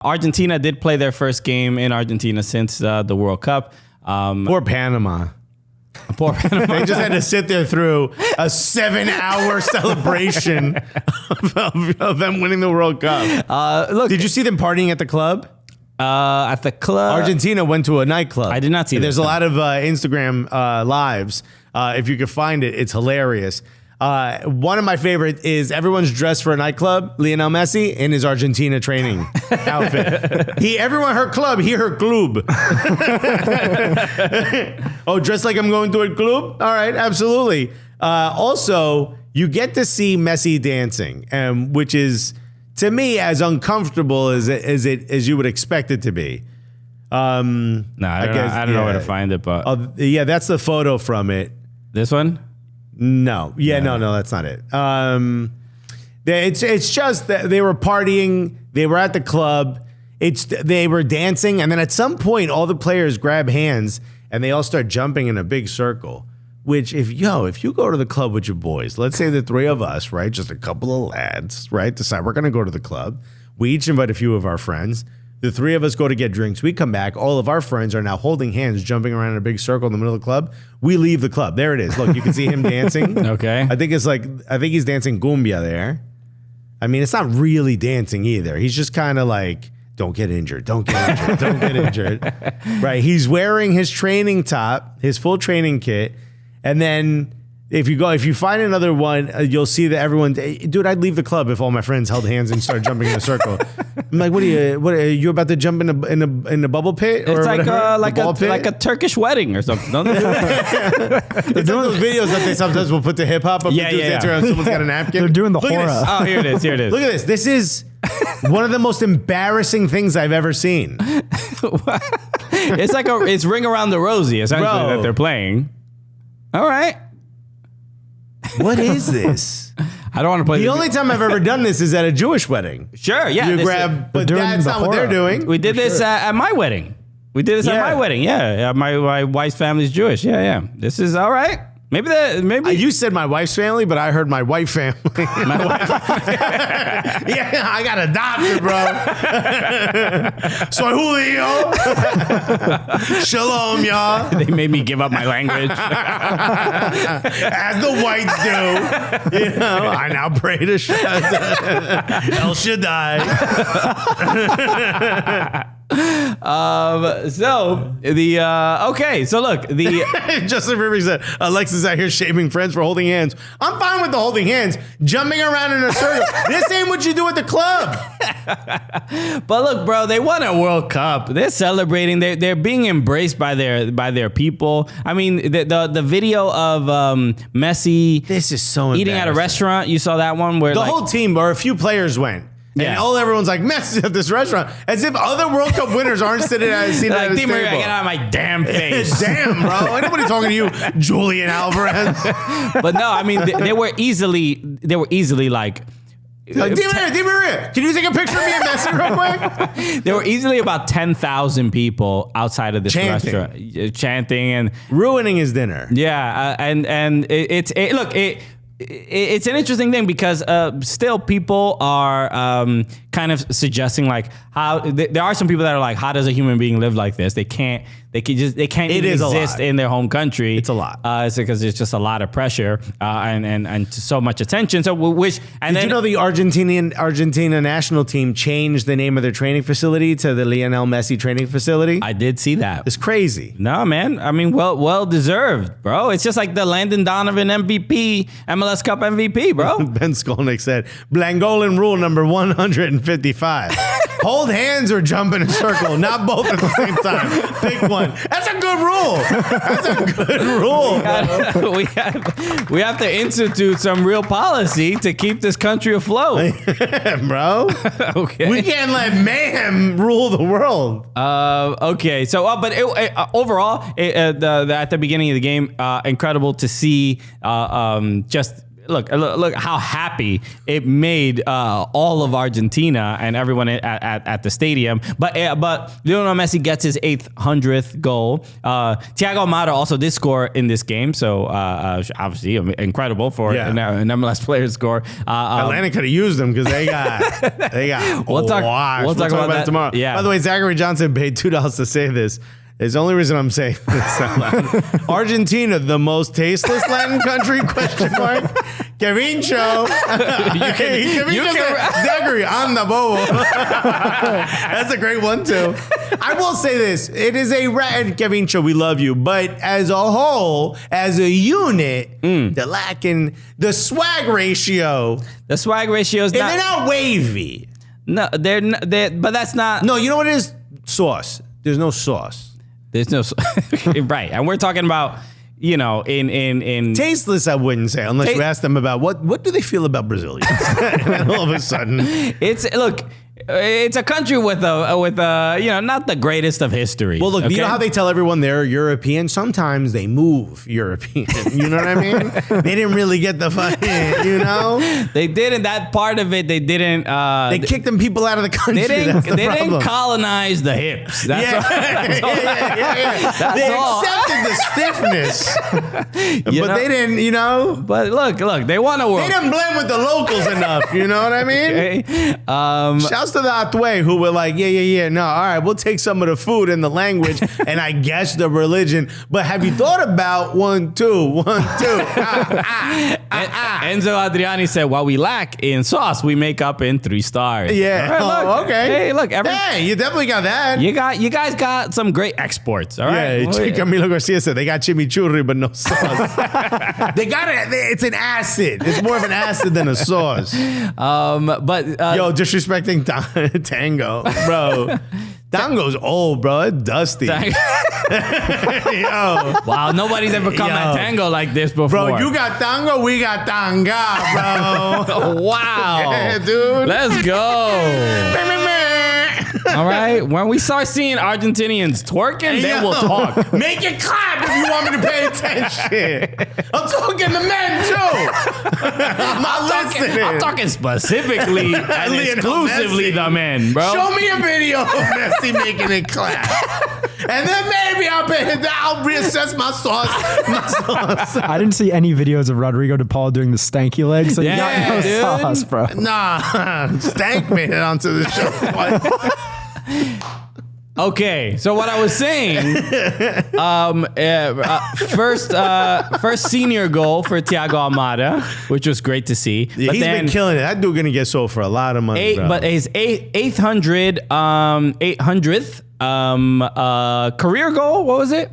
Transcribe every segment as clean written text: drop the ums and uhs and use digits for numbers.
Argentina did play their first game in Argentina since the World Cup. Poor Panama. Poor Panama. They just had to sit there through a 7-hour celebration of them winning the World Cup. Look, did you see them partying at the club? At the club, Argentina went to a nightclub. I did not see that. There's a lot of Instagram lives. If you can find it, it's hilarious. One of my favorites is everyone's dressed for a nightclub. Lionel Messi in his Argentina training outfit. Everyone heard club, he heard club. Oh, dressed like I'm going to a club? All right, absolutely. Also, you get to see Messi dancing, which is, to me, as uncomfortable as you would expect it to be. I don't know where to find it, but yeah, that's the photo from it. This one? No, no, that's not it. It's just that they were partying. They were at the club. They were dancing, and then at some point, all the players grab hands and they all start jumping in a big circle. Which, if you go to the club with your boys, let's say the three of us, right, just a couple of lads, right, decide we're gonna go to the club. We each invite a few of our friends. The three of us go to get drinks. We come back. All of our friends are now holding hands, jumping around in a big circle in the middle of the club. We leave the club. There it is. Look, you can see him dancing. Okay. I think he's dancing cumbia there. I mean, it's not really dancing either. He's just kind of like, don't get injured. Don't get injured. Don't get injured. Right. He's wearing his training top, his full training kit. And then if you find another one, you'll see that everyone, dude, I'd leave the club if all my friends held hands and started jumping in a circle. I'm like, what are you about to jump in a bubble pit? It's like a Turkish wedding or something. Don't they do that? It's like those videos that they sometimes will put the hip hop up. And someone's got a napkin. They're doing the horror. Oh, here it is. Here it is. Look at this. This is one of the most embarrassing things I've ever seen. It's Ring Around the Rosie, essentially, that they're playing. All right. What is this? I don't want to play. The only time I've ever done this is at a Jewish wedding. Sure, yeah. But that's not what they're doing. We did this at my wedding. At my wedding. Yeah. My wife's family's Jewish. Yeah. This is all right. Maybe you said my wife's family, but I heard my wife family. My wife. Yeah, I got adopted, bro. Soy Julio. Shalom, y'all. They made me give up my language. As the whites do. I now pray to El Shaddai. So look, Justin Rivers said Alexis out here shaming friends for holding hands. I'm fine with the holding hands, jumping around in a circle. This ain't what you do at the club. But look, bro, they won a World Cup. They're celebrating. They're being embraced by their people. I mean, the video of Messi. This is so eating at a restaurant. You saw that one where the whole team or a few players went. And everyone's like, Messi's at this restaurant. As if other World Cup winners aren't sitting at his table. Like, get out of my damn face. Damn, bro. Ain't nobody talking to you, Julian Alvarez. But no, I mean, they were easily like, Di Maria, can you take a picture of me and Messi real quick? There were easily about 10,000 people outside of this restaurant chanting and ruining his dinner. Yeah, and it's an interesting thing because still people are kind of suggesting like how there are some people that are like, how does a human being live like this? They can't even exist in their home country. It's a lot. It's because it's just a lot of pressure and so much attention. So did you know the Argentina national team changed the name of their training facility to the Lionel Messi training facility? I did see that. It's crazy. No, man. I mean, well deserved, bro. It's just like the Landon Donovan MVP, MLS Cup MVP, bro. Ben Skolnick said, Blangolan rule number 155. Hold hands or jump in a circle, not both at the same time. Pick one. That's a good rule. That's a good rule. We have to institute some real policy to keep this country afloat. Bro. Okay. We can't let mayhem rule the world. Okay. So, overall, at the beginning of the game, incredible to see just look how happy it made all of Argentina and everyone at the stadium. But Lionel Messi gets his 800th goal. Thiago Almada also did score in this game, so obviously incredible for an MLS player to score. Atlanta could have used them because they got We'll talk about that tomorrow. Yeah. By the way, Zachary Johnson paid $2 to say this. It's the only reason I'm saying this out loud. Argentina, the most tasteless Latin country? Question mark. Kevincho. Zachary, I'm the bobo. That's a great one too. I will say this: it is a Kevincho. We love you, but as a whole, as a unit, they're lacking the swag ratio. The swag ratio is they're not wavy. No, they're but that's not. No, you know what it is? Sauce. There's no sauce. There's no right, and we're talking about in tasteless. I wouldn't say unless you ask them about what do they feel about Brazilians. And all of a sudden, it's a country with not the greatest of history. Well, look, you know how they tell everyone they're European? Sometimes they move European. You know what I mean? They didn't really get the fucking, They didn't. That part of it, they didn't. They kicked them people out of the country. They didn't colonize the hips. That's all. They accepted the stiffness, but they didn't, But look, they want to work. They didn't blend with the locals enough. You know what I mean? Okay. Shouts to the Atue who were like, no, all right, we'll take some of the food and the language and I guess the religion. But have you thought about 1, 2? Enzo Adriani said, what we lack in sauce, we make up in 3 stars. Yeah. Right, look, okay. Hey, look. Hey, you definitely got that. You guys got some great exports. All right. Yeah. Camilo Garcia said they got chimichurri, but no sauce. They got it. It's an acid. It's more of an acid than a sauce. Disrespecting Tango, bro. Tango's old, bro. It's dusty. Yo. Wow, nobody's ever come at Tango like this before. Bro, you got Tango, we got Tanga, bro. Wow. Yeah, dude. Let's go. All right. When we start seeing Argentinians twerking, then we'll talk. Make it clap if you want me to pay attention. I'm talking to men, too. I'm talking specifically and exclusively the men, bro. Show me a video of Messi making it clap. And then maybe I'll reassess my sauce. I didn't see any videos of Rodrigo de Paul doing the stanky legs. So you got no sauce, bro. Nah, Stank made it onto the show. Okay, so what I was saying, first senior goal for Thiago Almada, which was great to see. Yeah, but he's been killing it. That dude gonna get sold for a lot of money. But his 800th career goal, what was it?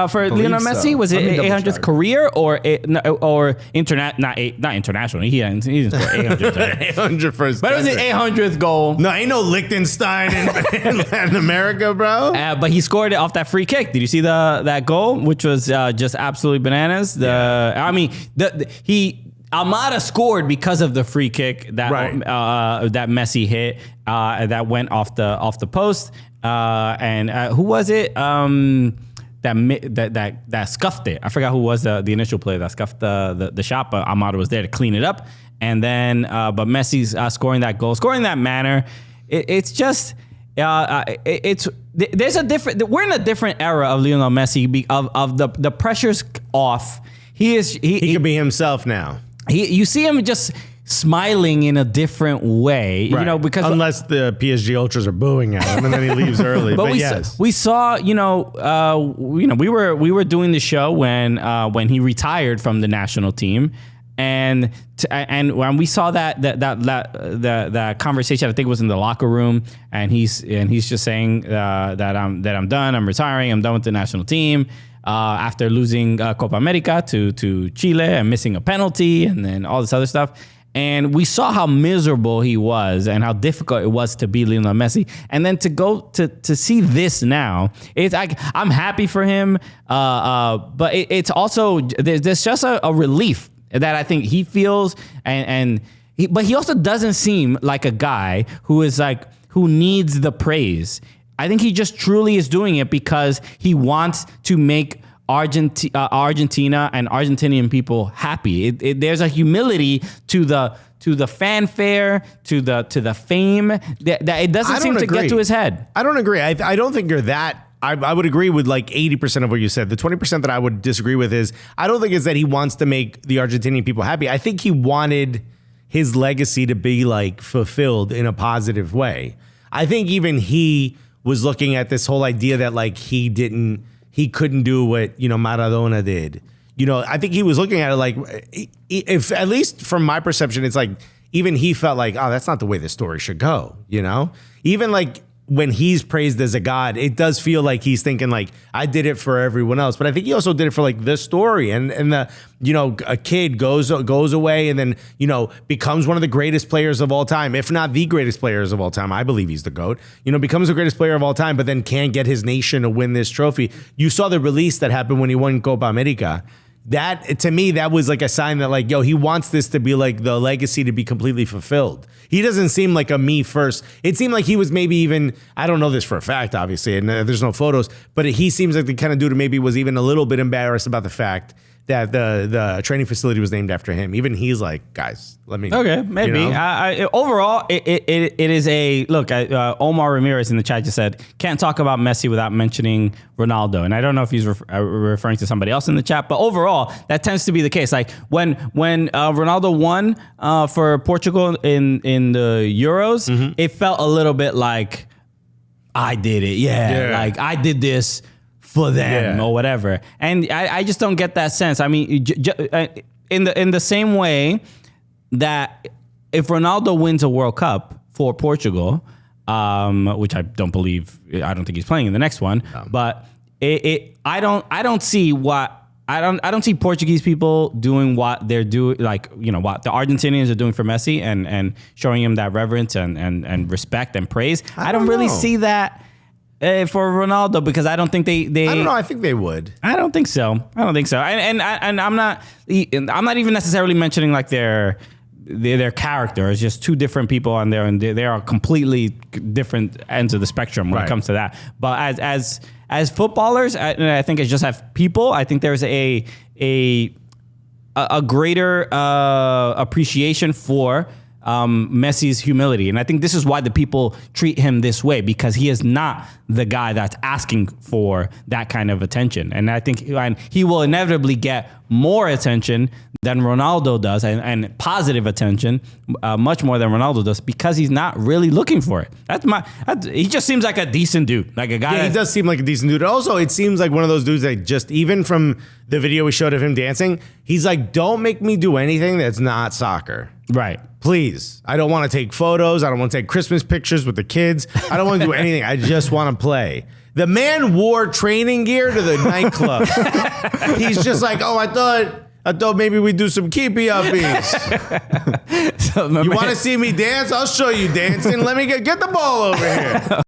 For Lionel Messi, was it 800th career or not international? He didn't score 800. 800 first. But it was his 800th goal. No, ain't no Liechtenstein in Latin America, bro. But he scored it off that free kick. Did you see that goal, which was just absolutely bananas? Almada scored because of the free kick that that Messi hit that went off the post. And who was it? That scuffed it. I forgot who was the initial player that scuffed the shot, but Almada was there to clean it up. And then, but Messi's scoring that goal, scoring that manner. It's just, there's a different. We're in a different era of Lionel Messi. Of the pressure's off. He could be himself now. You see him just smiling in a different way, right. Because unless the PSG ultras are booing at him and then he leaves early. But we saw, we were doing the show when he retired from the national team, and when we saw that conversation, I think it was in the locker room, and he's just saying that I'm done, I'm retiring, I'm done with the national team. After losing Copa America to Chile and missing a penalty and then all this other stuff. And we saw how miserable he was and how difficult it was to be Lionel Messi. And then to go to see this now, it's like, I'm happy for him. But it's also, there's just a relief that I think he feels. But he also doesn't seem like a guy who needs the praise. I think he just truly is doing it because he wants to make Argentina and Argentinian people happy. There's a humility to the fanfare, to the fame that it doesn't seem to get to his head. I don't agree. I don't think you're that. I would agree with like 80% of what you said. The 20% that I would disagree with is I don't think it's that he wants to make the Argentinian people happy. I think he wanted his legacy to be like fulfilled in a positive way. I think even he was looking at this whole idea that like he couldn't do what, Maradona did. I think he was looking at it like, if at least from my perception, it's like even he felt like, oh, that's not the way the story should go. Even like when he's praised as a god, it does feel like he's thinking like, I did it for everyone else. But I think he also did it for like the story and the, a kid goes away and then, becomes one of the greatest players of all time, if not the greatest players of all time. I believe he's the GOAT, becomes the greatest player of all time, but then can't get his nation to win this trophy. You saw the release that happened when he won Copa America. That, to me, that was like a sign that like, he wants this to be like the legacy to be completely fulfilled. He doesn't seem like a me first. It seemed like he was maybe even, I don't know this for a fact, obviously, and there's no photos, but he seems like the kind of dude who maybe was even a little bit embarrassed about the fact that the training facility was named after him. Even he's like, guys, let me. Okay, maybe. Overall, it is a look. Omar Ramirez in the chat just said can't talk about Messi without mentioning Ronaldo, and I don't know if he's referring to somebody else in the chat, but overall, that tends to be the case. Like when Ronaldo won for Portugal in the Euros, it felt a little bit like I did it. Yeah. Like I did this for them or whatever. And I just don't get that sense. I mean, in the same way that if Ronaldo wins a World Cup for Portugal, which I don't think he's playing in the next one, but I don't see Portuguese people doing what they're doing, like, what the Argentinians are doing for Messi and showing him that reverence and respect and praise. I don't really see that for Ronaldo, because I don't think they I don't know. I think they would. I don't think so. And I'm not even necessarily mentioning like their character. It's just two different people on there, and they are completely different ends of the spectrum when it comes to that. But as footballers, I think it's just as people, I think there's a greater appreciation for Messi's humility. And I think this is why the people treat him this way, because he is not the guy that's asking for that kind of attention. And I think he will inevitably get more attention than Ronaldo does, and positive attention, much more than Ronaldo does, because he's not really looking for it. He just seems like a decent dude, like a guy. Yeah, he does seem like a decent dude. Also, it seems like one of those dudes that just, even from the video we showed of him dancing, he's like, don't make me do anything that's not soccer. Right. Please. I don't want to take photos. I don't want to take Christmas pictures with the kids. I don't want to do anything. I just want to play. The man wore training gear to the nightclub. He's just like, oh, I thought maybe we'd do some keepy uppies. You want to see me dance? I'll show you dancing. Let me get the ball over here.